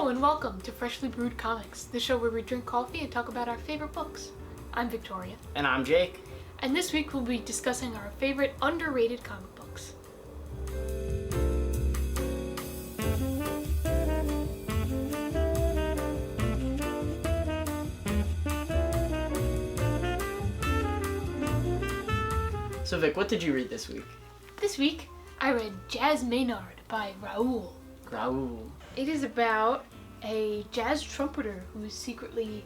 Hello and welcome to Freshly Brewed Comics, the show where we drink coffee and talk about our favorite books. I'm Victoria. And I'm Jake. And this week we'll be discussing our favorite underrated comic books. So Vic, what did you read this week? This week I read Jazz Maynard by Raule. Raule. It is about a jazz trumpeter who is secretly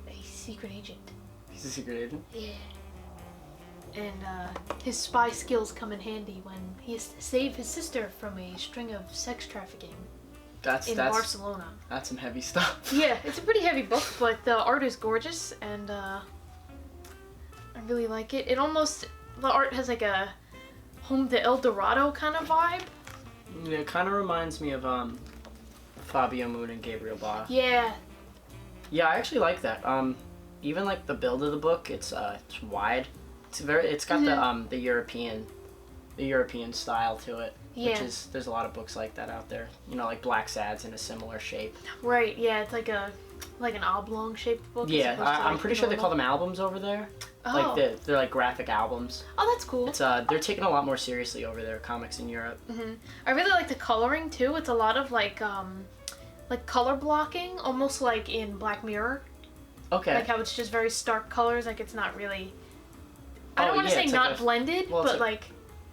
a secret agent. He's a secret agent? Yeah. And his spy skills come in handy when he has to save his sister from a string of sex trafficking in Barcelona. That's some heavy stuff. Yeah, it's a pretty heavy book, but the art is gorgeous, and I really like it. The art has like a Home to El Dorado kind of vibe. Yeah, it kind of reminds me of Fabio Moon and Gabriel Ba. Yeah. Yeah, I actually like that. Even like the build of the book, it's wide. It's got the European style to it. Yeah. There's a lot of books like that out there. You know, like Black Sad's in a similar shape. Right. Yeah, it's like an oblong shaped book. Yeah, I'm pretty sure they call them albums over there. Oh. Like they're like graphic albums. Oh, that's cool. It's they're taken a lot more seriously over there, comics in Europe. Mm-hmm. I really like the coloring too. It's a lot of like color blocking, almost like in Black Mirror. Okay. Like how it's just very stark colors. Like it's not really. I don't want to say not blended, but like.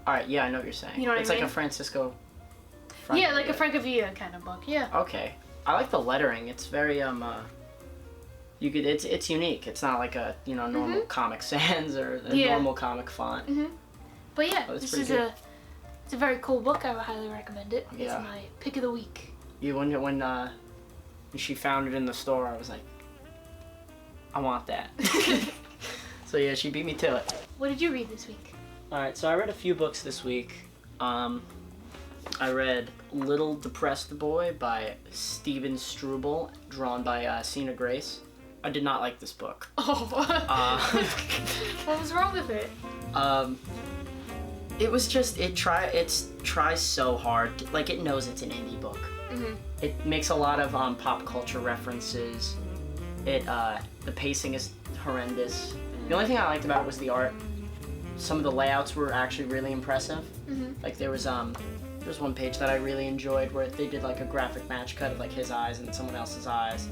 All right. Yeah, I know what you're saying. You know what I mean? It's like a Francisco. Yeah, like a Francavilla kind of book. Yeah. Okay. I like the lettering. It's very it's unique. It's not like a normal Comic Sans or a normal comic font. Mm-hmm. But yeah, it's a very cool book. I would highly recommend it. Yeah. It's my pick of the week. Yeah, when she found it in the store, I was like, I want that. So yeah, she beat me to it. What did you read this week? All right, so I read a few books this week. I read Little Depressed Boy by Steven Struble, drawn by Sina Grace. I did not like this book. Oh. What was wrong with it? It was just it tries so hard. Like it knows it's an indie book. Mm-hmm. It makes a lot of pop culture references. The pacing is horrendous. The only thing I liked about it was the art. Some of the layouts were actually really impressive. Mm-hmm. Like there was one page that I really enjoyed where they did like a graphic match cut of like his eyes and someone else's eyes.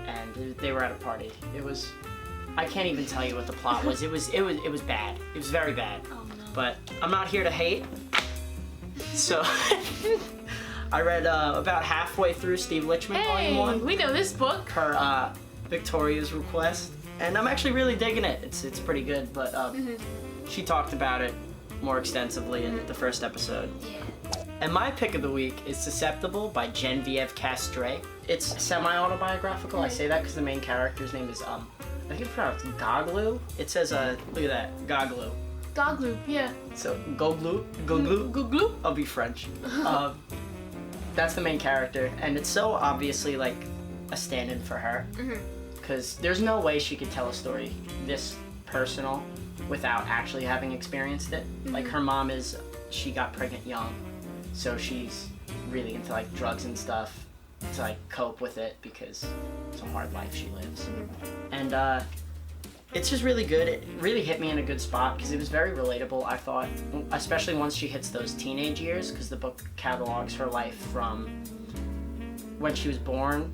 And they were at a party. I can't even tell you what the plot was. It was bad. It was very bad. Oh no. But I'm not here to hate. So I read about halfway through Steve Lichman Volume 1. We know this book. Her Victoria's Request. And I'm actually really digging it. It's pretty good, but she talked about it more extensively in the first episode. Yeah. And my pick of the week is Susceptible by Genvieve Castree. It's semi-autobiographical. I say that because the main character's name is, I think it's pronounced Goglu. It says, look at that, Goglu. Goglu, yeah. So, Goglu. I'll be French. That's the main character, and it's so obviously like a stand-in for her. Because there's no way she could tell a story this personal without actually having experienced it. Like her mom she got pregnant young, so she's really into like drugs and stuff to like cope with it because it's a hard life she lives. And it's just really good. It really hit me in a good spot because it was very relatable, I thought, especially once she hits those teenage years, because the book catalogs her life from when she was born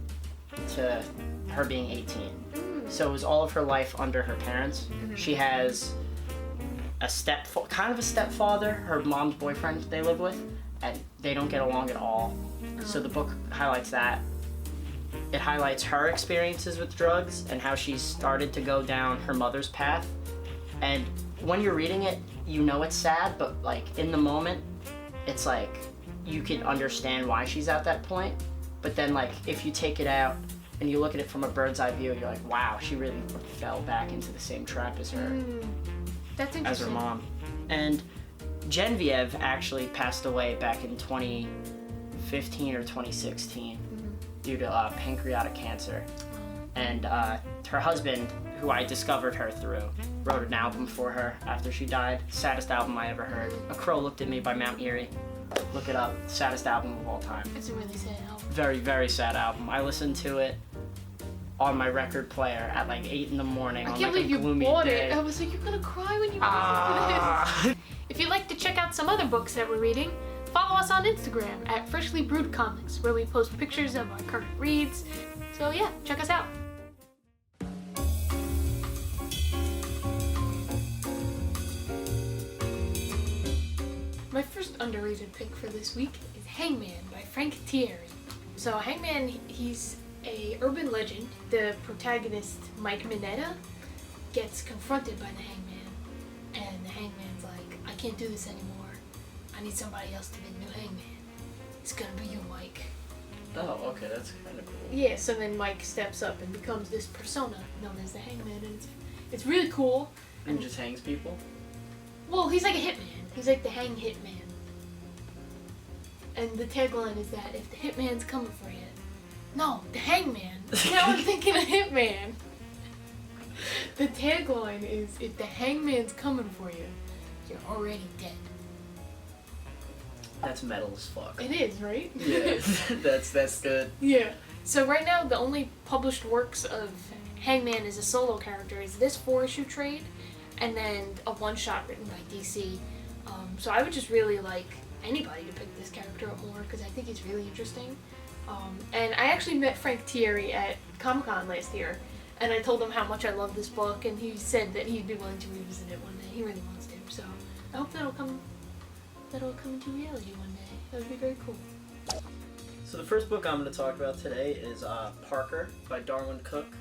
to her being 18. So it was all of her life under her parents. She has kind of a stepfather, her mom's boyfriend they live with, and they don't get along at all. So the book highlights that. It highlights her experiences with drugs and how she started to go down her mother's path. And when you're reading it, you know it's sad, but like in the moment, it's like you can understand why she's at that point. But then like if you take it out and you look at it from a bird's eye view, you're like, wow, she really fell back into the same trap as her. That's interesting. As her mom. And Genvieve actually passed away back in 2015 or 2016 due to pancreatic cancer. And her husband, who I discovered her through, wrote an album for her after she died. Saddest album I ever heard. A Crow Looked at Me by Mount Erie. Look it up. Saddest album of all time. It's a really sad album. Very, very sad album. I listened to it on my record player at like 8 in the morning on like a gloomy day. I was like, you're gonna cry when you listen to this. If you'd like to check out some other books that we're reading, follow us on Instagram at Freshly Brewed Comics, where we post pictures of our current reads. So yeah, check us out. My first underrated pick for this week is Hangman by Frank Tieri. So Hangman, he's a urban legend. The protagonist, Mike Mineta, gets confronted by the Hangman, and the Hangman's like, I can't do this anymore. I need somebody else to be the new Hangman. It's gonna be you, Mike. Oh, okay, that's kind of cool. Yeah, so then Mike steps up and becomes this persona known as the Hangman, and it's really cool. And just hangs people? Well, he's like a hitman. He's like the hang hitman. And the tagline is that if the hitman's coming for you, no, the hangman. Now I'm thinking of hitman. The tagline is, if the hangman's coming for you, you're already dead. That's metal as fuck. It is, right? Yeah, that's good. Yeah. So right now, the only published works of Hangman as a solo character is this 4-issue trade, and then a one-shot written by DC. So I would just really like anybody to pick this character up more, because I think he's really interesting. And I actually met Frank Tieri at Comic-Con last year, and I told him how much I love this book, and he said that he'd be willing to revisit it one day. He really wants to, so I hope that'll come into reality one day. That would be very cool. So the first book I'm going to talk about today is Parker by Darwyn Cooke.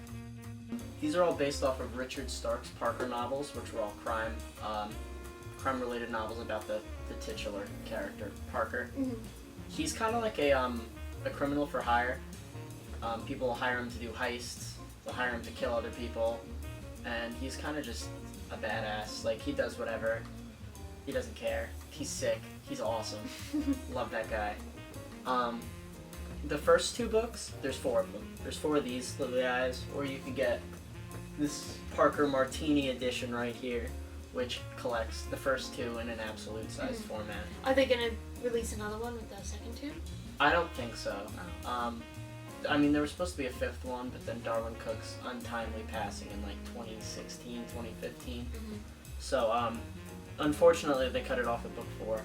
These are all based off of Richard Stark's Parker novels, which were all crime-related novels about the titular character, Parker. Mm-hmm. He's kind of like a criminal for hire. People will hire him to do heists, they'll hire him to kill other people, and he's kind of just a badass. Like, he does whatever. He doesn't care. He's sick. He's awesome. Love that guy. The first 2 books, there's 4 of them. There's 4 of these little guys, or you can get this Parker Martini edition right here, which collects the first 2 in an absolute size format. Are they gonna release another one with the second 2? I don't think so. Oh. I mean, there was supposed to be a 5th one, but then Darwyn Cooke's untimely passing in like 2016, 2015. Mm-hmm. So, unfortunately, they cut it off at book 4,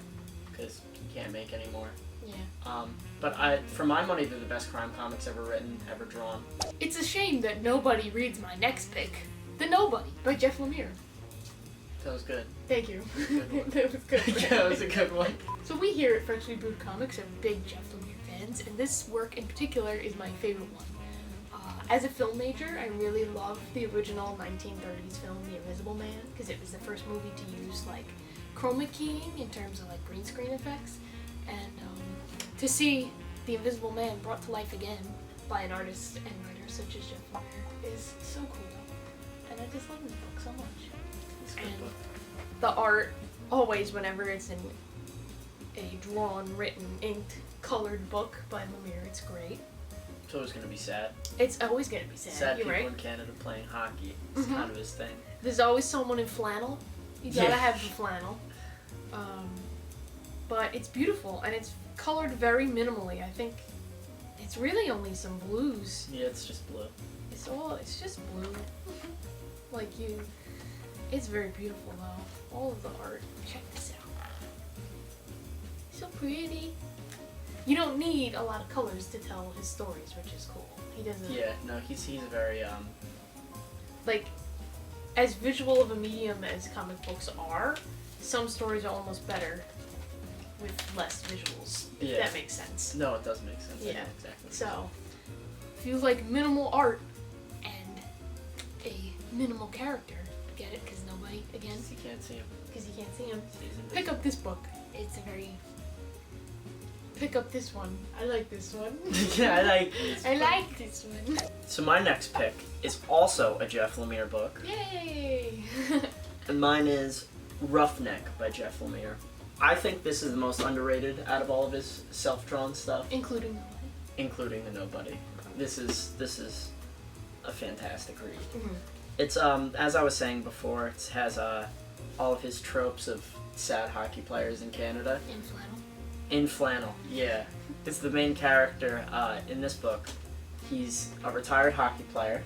because you can't make any more. Yeah. But for my money, they're the best crime comics ever written, ever drawn. It's a shame that nobody reads my next pick, The Nobody by Jeff Lemire. That was good. Thank you. Good one. That was good. That was a good one. So we here at Freshly Brewed Comics are big Jeff Lemire fans, and this work in particular is my favorite one. As a film major, I really love the original 1930s film, The Invisible Man, because it was the first movie to use like chroma keying in terms of like green screen effects, and to see The Invisible Man brought to life again by an artist and writer such as Jeff Lemire is so cool, and I just love this book so much. It's a good And book. the art, always whenever it's in a drawn, written, inked, colored book by Lemire, it's great. It's always going to be sad. It's always gonna be sad, Sad you're people right. in Canada playing hockey. It's Mhm. kind of his thing. There's always someone in flannel. You gotta Yeah. have the flannel. But it's beautiful, and it's colored very minimally. I think it's really only some blues. Yeah, it's just blue. It's just blue. It's very beautiful though. All of the art. Check this out. So pretty. You don't need a lot of colors to tell his stories, which is cool. He doesn't. Yeah, no, he's very Like, as visual of a medium as comic books are, some stories are almost better with less visuals. If Yeah. that makes sense. no, it does make sense. I Yeah. know exactly. So, if you like minimal art and a minimal character, get it? Because nobody, again, You can't see him. because you can't see him. He's invisible. Pick up this book. It's a very. Pick up this one. I like this one. Yeah, I like this one. So my next pick is also a Jeff Lemire book, Yay! and mine is Roughneck by Jeff Lemire. I think this is the most underrated out of all of his self-drawn stuff, Including including The Nobody. This is a fantastic read. mm-hmm. It's as I was saying before, it has all of his tropes of sad hockey players in Canada. In flannel. In flannel, yeah. It's the main character in this book. He's a retired hockey player.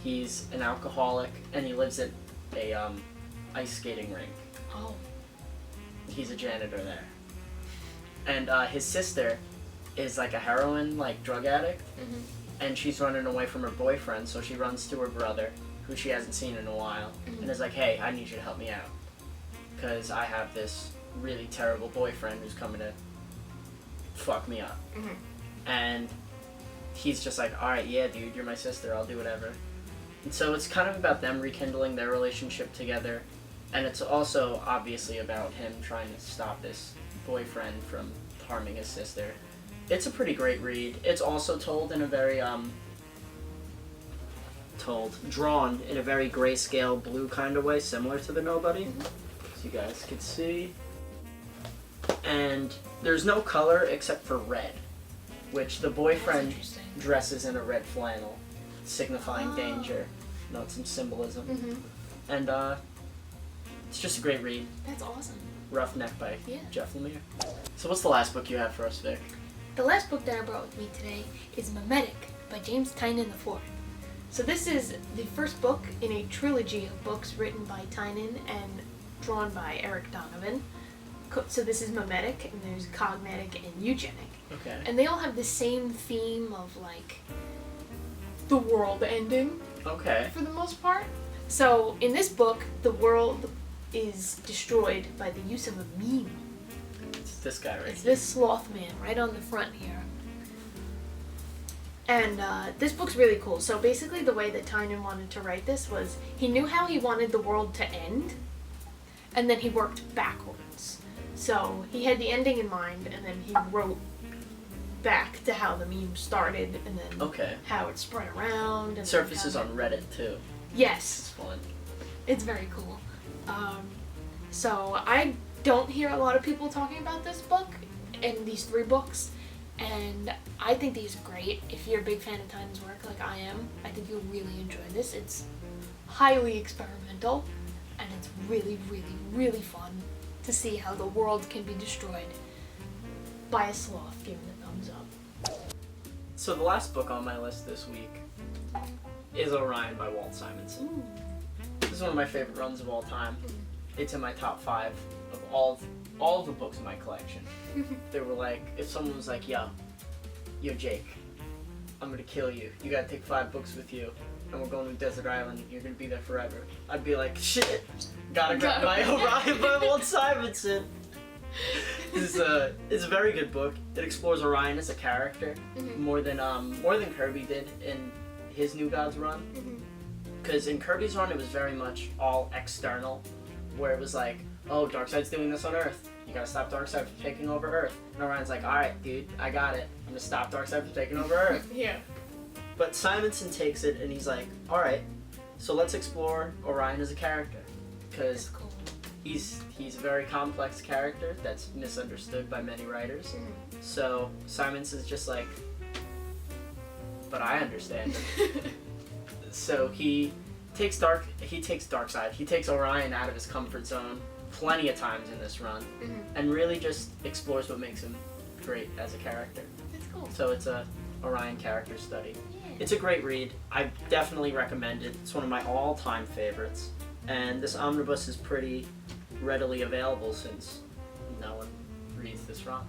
He's an alcoholic, and he lives at a ice skating rink. Oh. He's a janitor there. And his sister is like a heroin, like drug addict, and she's running away from her boyfriend, so she runs to her brother, who she hasn't seen in a while, and is like, hey, I need you to help me out, because I have this really terrible boyfriend who's coming to fuck me up. And he's just like, alright, yeah, dude, you're my sister, I'll do whatever. And so it's kind of about them rekindling their relationship together, and it's also obviously about him trying to stop this boyfriend from harming his sister. It's a pretty great read. It's also told in a very drawn in a very grayscale blue kind of way, similar to the Nobody, as you guys can see. And there's no color except for red, which the boyfriend dresses in a red flannel, signifying danger. Note some symbolism. And it's just a great read. That's awesome. Roughneck by Jeff Lemire. So what's the last book you have for us, Vic? The last book that I brought with me today is Memetic by James Tynion IV. So this is the first book in a trilogy of books written by Tynion and drawn by Eryk Donovan. So this is Memetic, and there's Cognetic and Eugenic. Okay. And they all have the same theme of, like, the world ending. Okay. For the most part. So in this book, the world is destroyed by the use of a meme. It's this guy right It's here. this sloth man right on the front here. And this book's really cool. So basically the way that Tynion wanted to write this was he knew how he wanted the world to end, and then he worked backwards. So he had the ending in mind, and then he wrote back to how the meme started, and then how it spread around. And surfaces on Reddit too. Yes. It's fun. It's very cool. So I don't hear a lot of people talking about this book and these 3 books, and I think these are great. If you're a big fan of Tynion's work like I am, I think you'll really enjoy this. It's highly experimental, and it's really, really, really fun to see how the world can be destroyed by a sloth giving a thumbs up. So the last book on my list this week is Orion by Walt Simonson. Ooh. This is one of my favorite runs of all time. It's in my top 5 of all the books in my collection. They were like, if someone was like, yo Jake, I'm gonna kill you. You gotta take 5 books with you, and we're going to a desert island, and you're gonna be there forever. I'd be like, shit, gotta grab my Orion by Walt Simonson. It's a very good book. It explores Orion as a character more than Kirby did in his New Gods run. Because in Kirby's run, it was very much all external, where it was like, oh, Darkseid's doing this on Earth. You gotta stop Darkseid from taking over Earth. And Orion's like, alright, dude, I got it. I'm gonna stop Darkseid from taking over Earth. Yeah. But Simonson takes it and he's like, alright, so let's explore Orion as a character. Because Cool. he's a very complex character that's misunderstood by many writers. So Simonson's just like, but I understand it. So he takes Darkseid. He takes Orion out of his comfort zone plenty of times in this run, and really just explores what makes him great as a character. That's cool. So it's a Orion character study. Yeah. It's a great read. I definitely recommend it. It's one of my all-time favorites, and this omnibus is pretty readily available since no one reads this run.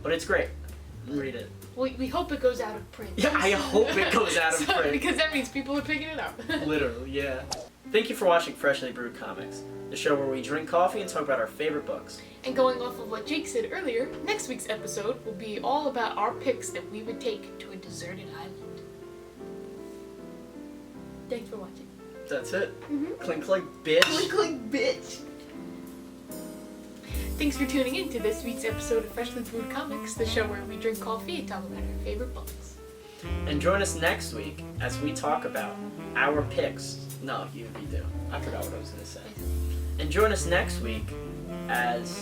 But it's great. Read it. We hope it goes out of print. Yeah, I hope it goes out of print. Because that means people are picking it up. Literally, yeah. Thank you for watching Freshly Brewed Comics, the show where we drink coffee and talk about our favorite books. And going off of what Jake said earlier, next week's episode will be all about our picks that we would take to a deserted island. Thanks for watching. That's it. Clink clink, bitch. Clink clink, bitch. Thanks for tuning in to this week's episode of Freshly Brewed Comics, the show where we drink coffee and talk about our favorite books. And join us next week as we talk about our picks. No, you do. I forgot what I was going to say. And join us next week as...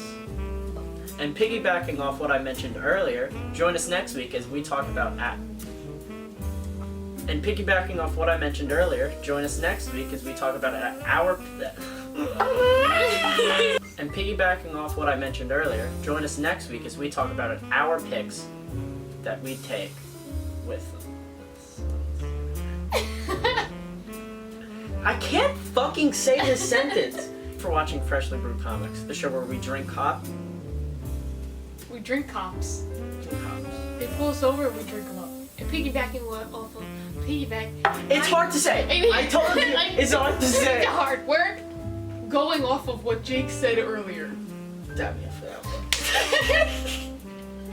And piggybacking off what I mentioned earlier, join us next week as we talk about... And piggybacking off what I mentioned earlier, join us next week as we talk about our... And piggybacking off what I mentioned earlier, join us next week as we talk about our picks that we take with I can't fucking say this sentence. For watching Freshly Brewed Comics, the show where we drink cop. We drink cops. Drink cops. They pull us over and we drink them up. And piggybacking off of piggyback. It's hard to say. I told you it's hard to say. It's hard work. Going off of what Jake said earlier. Damn you for that one.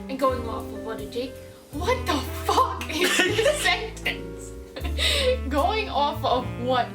And going off of what did Jake? What the fuck is this sentence? Going off of what?